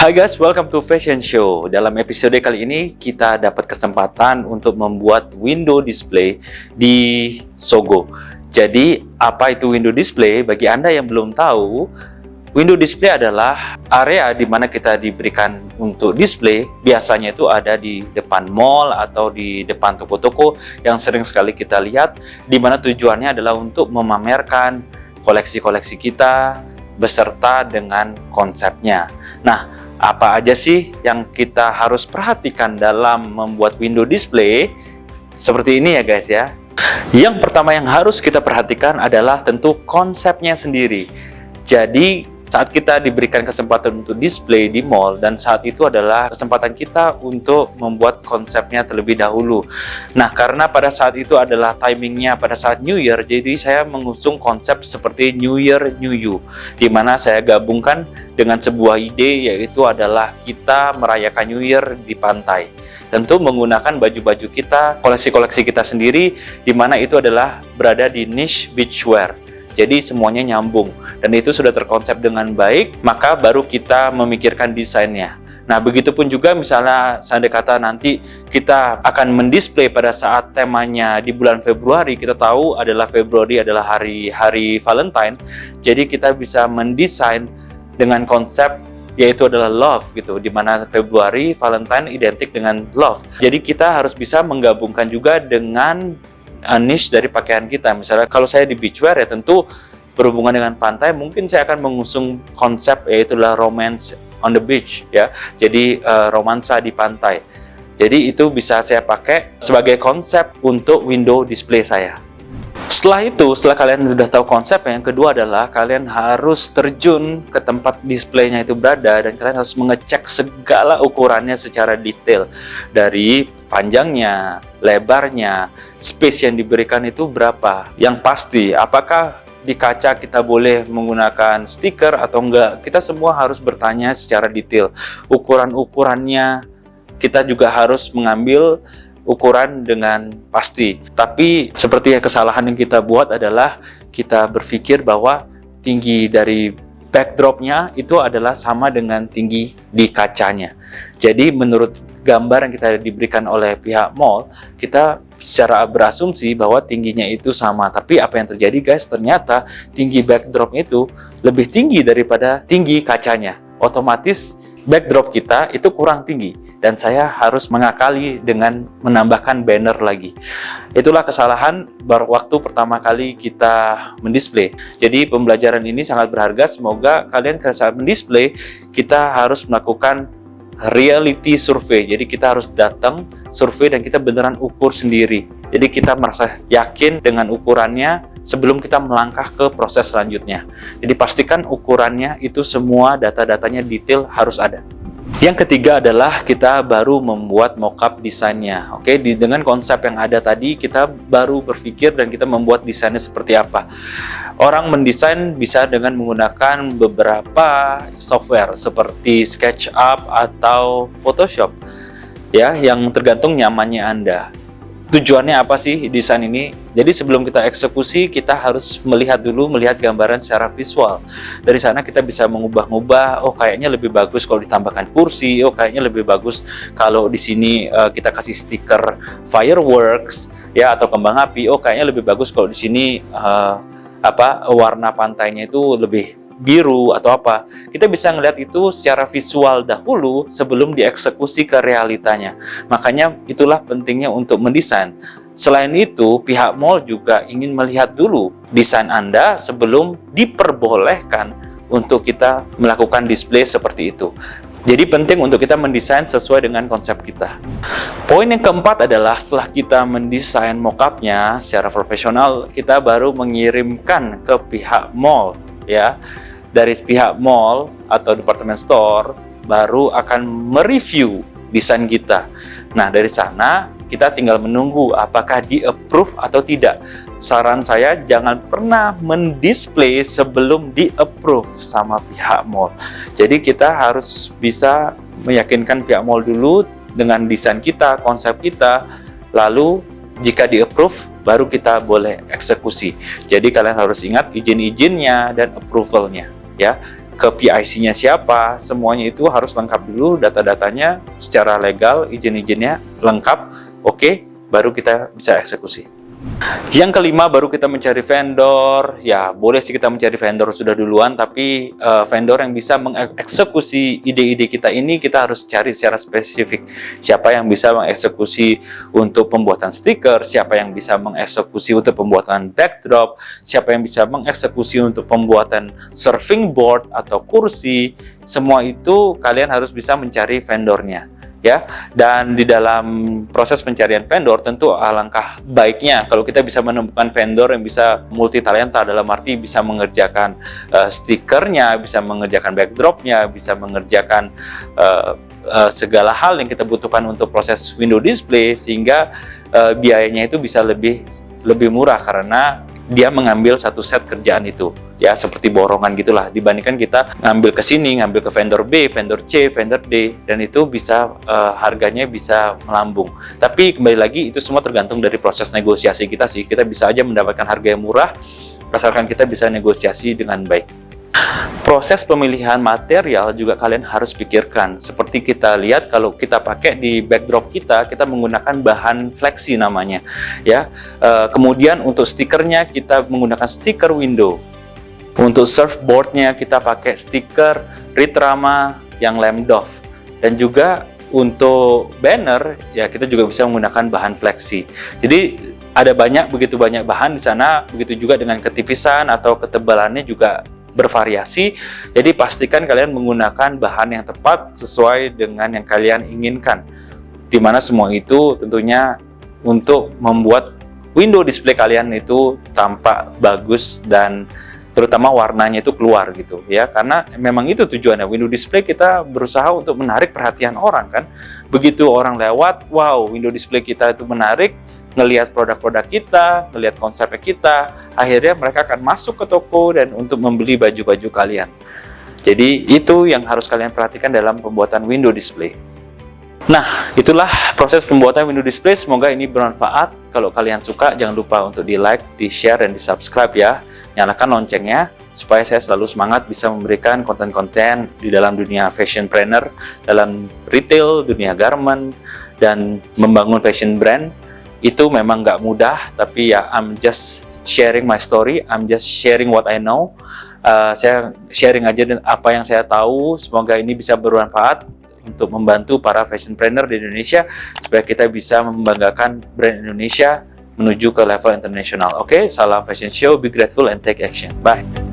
Hai guys, welcome to Fashion Show. Dalam episode kali ini kita dapat kesempatan untuk membuat window display di Sogo. Jadi, apa itu window display? Bagi Anda yang belum tahu, window display adalah area di mana kita diberikan untuk display. Biasanya itu ada di depan mall atau di depan toko-toko yang sering sekali kita lihat, di mana tujuannya adalah untuk memamerkan koleksi-koleksi kita beserta dengan konsepnya. Nah, apa aja sih yang kita harus perhatikan dalam membuat window display? Seperti ini ya guys ya. Yang pertama yang harus kita perhatikan adalah tentu konsepnya sendiri. Jadi saat kita diberikan kesempatan untuk display di mall, dan saat itu adalah kesempatan kita untuk membuat konsepnya terlebih dahulu. Nah, karena pada saat itu adalah timingnya pada saat New Year, jadi saya mengusung konsep seperti New Year New You, di mana saya gabungkan dengan sebuah ide, yaitu adalah kita merayakan New Year di pantai. Tentu menggunakan baju-baju kita, koleksi-koleksi kita sendiri, di mana itu adalah berada di niche beachwear. Jadi semuanya nyambung, dan itu sudah terkonsep dengan baik, maka baru kita memikirkan desainnya. Nah, begitupun juga misalnya seandainya kata nanti kita akan mendisplay pada saat temanya di bulan Februari, kita tahu adalah Februari adalah hari Valentine, jadi kita bisa mendesain dengan konsep yaitu adalah love gitu, di mana Februari Valentine identik dengan love. Jadi kita harus bisa menggabungkan juga dengan niche dari pakaian kita. Misalnya kalau saya di beachwear ya tentu berhubungan dengan pantai, mungkin saya akan mengusung konsep yaitu adalah romance on the beach ya. Jadi romansa di pantai. Jadi itu bisa saya pakai sebagai konsep untuk window display saya. Setelah kalian sudah tahu konsep, yang kedua adalah kalian harus terjun ke tempat displaynya itu berada, dan kalian harus mengecek segala ukurannya secara detail, dari panjangnya, lebarnya, space yang diberikan itu berapa. Yang pasti, apakah di kaca kita boleh menggunakan stiker atau enggak, kita semua harus bertanya secara detail. Ukuran-ukurannya kita juga harus mengambil ukuran dengan pasti. Tapi seperti kesalahan yang kita buat adalah kita berpikir bahwa tinggi dari backdropnya itu adalah sama dengan tinggi di kacanya. Jadi menurut gambar yang kita diberikan oleh pihak mall, kita secara berasumsi bahwa tingginya itu sama. Tapi apa yang terjadi guys, ternyata tinggi backdrop itu lebih tinggi daripada tinggi kacanya. Otomatis backdrop kita itu kurang tinggi, dan saya harus mengakali dengan menambahkan banner lagi. Itulah kesalahan waktu pertama kali kita mendisplay. Jadi pembelajaran ini sangat berharga. Semoga kalian saat mendisplay kita harus melakukan reality survey. Jadi kita harus datang survei dan kita beneran ukur sendiri. Jadi kita merasa yakin dengan ukurannya sebelum kita melangkah ke proses selanjutnya. Jadi pastikan ukurannya itu semua data-datanya detail harus ada. Yang ketiga adalah kita baru membuat mockup desainnya. Oke, dengan konsep yang ada tadi kita baru berpikir dan kita membuat desainnya seperti apa. Orang mendesain bisa dengan menggunakan beberapa software seperti SketchUp atau Photoshop, ya, yang tergantung nyamannya Anda. Tujuannya apa sih desain ini? Jadi sebelum kita eksekusi, kita harus melihat gambaran secara visual. Dari sana kita bisa mengubah-ubah, oh kayaknya lebih bagus kalau ditambahkan kursi, oh kayaknya lebih bagus kalau di sini kita kasih stiker fireworks ya, atau kembang api, oh kayaknya lebih bagus kalau di sini warna pantainya itu lebih biru atau apa. Kita bisa ngelihat itu secara visual dahulu sebelum dieksekusi ke realitanya. Makanya itulah pentingnya untuk mendesain. Selain itu, pihak mall juga ingin melihat dulu desain Anda sebelum diperbolehkan untuk kita melakukan display seperti itu. Jadi penting untuk kita mendesain sesuai dengan konsep kita. Poin yang keempat adalah setelah kita mendesain mock-up-nya secara profesional, kita baru mengirimkan ke pihak mall ya. Dari pihak mall atau department store baru akan mereview desain kita. Nah, dari sana kita tinggal menunggu apakah di-approve atau tidak. Saran saya jangan pernah mendisplay sebelum di-approve sama pihak mall. Jadi kita harus bisa meyakinkan pihak mall dulu dengan desain kita, konsep kita, lalu jika di-approve baru kita boleh eksekusi. Jadi kalian harus ingat izin-izinnya dan approval-nya ya. ke PIC-nya siapa, semuanya itu harus lengkap dulu, data-datanya secara legal, izin-izinnya lengkap, oke, baru kita bisa eksekusi. Yang kelima, baru kita mencari vendor. Ya, boleh sih kita mencari vendor sudah duluan, tapi vendor yang bisa mengeksekusi ide-ide kita ini kita harus cari secara spesifik. Siapa yang bisa mengeksekusi untuk pembuatan stiker, siapa yang bisa mengeksekusi untuk pembuatan backdrop, siapa yang bisa mengeksekusi untuk pembuatan surfing board atau kursi. Semua itu kalian harus bisa mencari vendornya. Ya, dan di dalam proses pencarian vendor tentu alangkah baiknya kalau kita bisa menemukan vendor yang bisa multi talenta, dalam arti bisa mengerjakan stikernya, bisa mengerjakan backdropnya, bisa mengerjakan segala hal yang kita butuhkan untuk proses window display, sehingga biayanya itu bisa lebih murah karena dia mengambil satu set kerjaan itu, ya, seperti borongan gitulah, dibandingkan kita ngambil ke sini, ngambil ke vendor B, vendor C, vendor D, dan itu bisa harganya bisa melambung. Tapi kembali lagi itu semua tergantung dari proses negosiasi kita sih. Kita bisa aja mendapatkan harga yang murah asalkan kita bisa negosiasi dengan baik. Proses pemilihan material juga kalian harus pikirkan. Seperti kita lihat kalau kita pakai di backdrop kita menggunakan bahan fleksi namanya, ya. Kemudian untuk stikernya kita menggunakan stiker window. Untuk surfboardnya kita pakai stiker Ritrama yang Lemdov. Dan juga untuk banner ya kita juga bisa menggunakan bahan fleksi. Jadi ada begitu banyak bahan di sana. Begitu juga dengan ketipisan atau ketebalannya juga bervariasi. Jadi pastikan kalian menggunakan bahan yang tepat sesuai dengan yang kalian inginkan. Dimana semua itu tentunya untuk membuat window display kalian itu tampak bagus dan terutama warnanya itu keluar gitu ya, karena memang itu tujuannya. Window display kita berusaha untuk menarik perhatian orang kan. Begitu orang lewat, wow, window display kita itu menarik, ngelihat produk-produk kita, ngelihat konsepnya kita, akhirnya mereka akan masuk ke toko dan untuk membeli baju-baju kalian. Jadi itu yang harus kalian perhatikan dalam pembuatan window display. Nah, itulah proses pembuatan window display. Semoga ini bermanfaat. Kalau kalian suka, jangan lupa untuk di like, di share, dan di subscribe ya. Nyalakan loncengnya supaya saya selalu semangat bisa memberikan konten-konten di dalam dunia fashion planner, dalam retail, dunia garment, dan membangun fashion brand. Itu memang nggak mudah, tapi ya I'm just sharing my story, I'm just sharing what I know. Saya sharing aja apa yang saya tahu. Semoga ini bisa bermanfaat untuk membantu para fashion planner di Indonesia supaya kita bisa membanggakan brand Indonesia menuju ke level internasional. Oke, salam fashion show, be grateful and take action. Bye.